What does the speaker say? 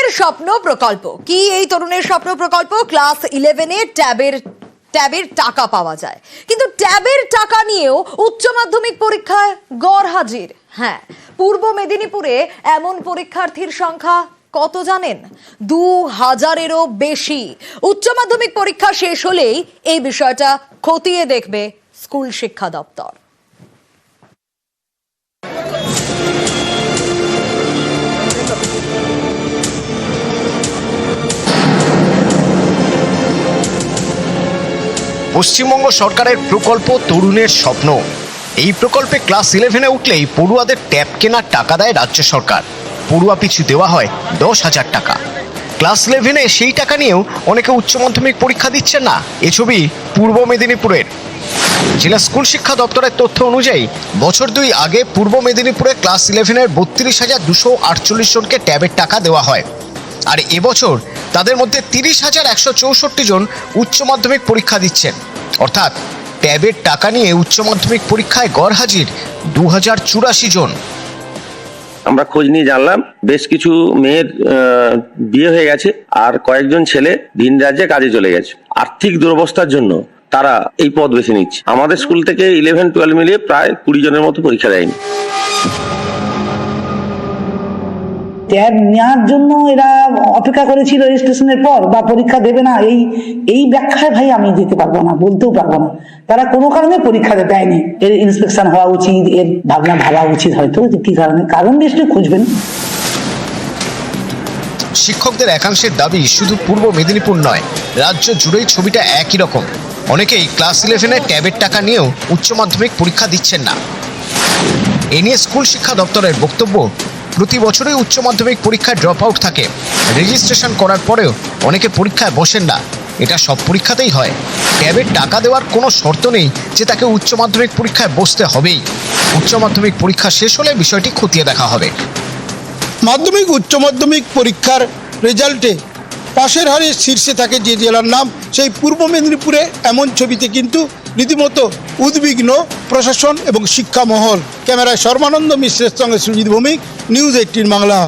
তরুণের স্বপ্ন প্রকল্প কি? এই তরুণের স্বপ্ন প্রকল্প ক্লাস 11-এ ট্যাবের টাকা পাওয়া যায়, কিন্তু ট্যাবের টাকা নিয়েও উচ্চ মাধ্যমিক পরীক্ষায় গড়হাজির। হ্যাঁ, পূর্ব মেদিনীপুরে এমন পরীক্ষার্থীর সংখ্যা কত জানেন? 2000-এরও বেশি। উচ্চ মাধ্যমিক পরীক্ষা শেষ হলেই এই বিষয়টা খতিয়ে দেখবে স্কুল শিক্ষা দপ্তর। পশ্চিমবঙ্গ সরকারের প্রকল্প তরুণের স্বপ্ন। এই প্রকল্পে ক্লাস 11-এ উঠলেই পড়ুয়াদের ট্যাব কেনার টাকা দেয় রাজ্য সরকার। পড়ুয়া পিছু দেওয়া হয় 10,000 টাকা। ক্লাস 11-এ সেই টাকা নিয়েও অনেকে উচ্চ মাধ্যমিক পরীক্ষা দিচ্ছেন না। এ ছবি পূর্ব মেদিনীপুরের। জেলা স্কুল শিক্ষা দপ্তরের তথ্য অনুযায়ী বছর 2 আগে পূর্ব মেদিনীপুরে ক্লাস 11-এর 32,248 জনকে ট্যাবের টাকা দেওয়া হয়। আর এবছর তাদের মধ্যে 30,164 জন উচ্চ মাধ্যমিক পরীক্ষা দিচ্ছেন। অর্থাৎ ট্যাবের টাকা নিয়ে উচ্চ মাধ্যমিক পরীক্ষায় গড়হাজির 2084 জন। আমরা খোঁজ নিয়ে জানলাম বেশ কিছু মেয়ের বিয়ে হয়ে গেছে, আর কয়েকজন ছেলে ভিন রাজ্যে কাজে চলে গেছে। আর্থিক দুরবস্থার জন্য তারা এই পথ বেছে নিচ্ছে। আমাদের স্কুল থেকে 11-12 মিলিয়ে প্রায় 20 জনের মতো পরীক্ষা দেয়নি। ট্যাব নেওয়ার জন্য এরা অপেক্ষা করেছিল রেজিস্ট্রেশনের পর, বা পরীক্ষা দেবে না, এই ব্যাখ্যায় ভাই আমি দিতে পারবো না, বলতেও পারবো না। তারা কোনো কারণে পরীক্ষা দেয়নি। এর ইন্সপেকশন হওয়া উচিত, এর ভাবা উচিত হয়তো কি কারণে, কারণ নিশ্চয়ই খুঁজবেন। শিক্ষকদের একাংশের দাবি শুধু পূর্ব মেদিনীপুর নয়, রাজ্য জুড়েই ছবিটা একই রকম। অনেকেই ক্লাস 11-এ ট্যাবের টাকা নিয়েও উচ্চ মাধ্যমিক পরীক্ষা দিচ্ছেন না। এ নিয়ে স্কুল শিক্ষা দপ্তরের বক্তব্য, প্রতি বছরই উচ্চ মাধ্যমিক পরীক্ষায় ড্রপ আউট থাকে। রেজিস্ট্রেশন করার পরেও অনেকে পরীক্ষায় বসেন না। এটা সব পরীক্ষাতেই হয়। ট্যাবের টাকা দেওয়ার কোনো শর্ত নেই যে তাকে উচ্চ মাধ্যমিক পরীক্ষায় বসতে হবেই। উচ্চ মাধ্যমিক পরীক্ষা শেষ হলে বিষয়টি খতিয়ে দেখা হবে। মাধ্যমিক উচ্চ মাধ্যমিক পরীক্ষার রেজাল্টে পাশের হারে শীর্ষে থাকে যে জেলার নাম, সেই পূর্ব মেদিনীপুরে এমন ছবিতে কিন্তু রীতিমতো উদ্বিগ্ন প্রশাসন এবং শিক্ষা মহল। ক্যামেরায় সর্বানন্দ মিশ্রের সঙ্গে সুজিত ভৌমিক, নিউজ 18 বাংলা।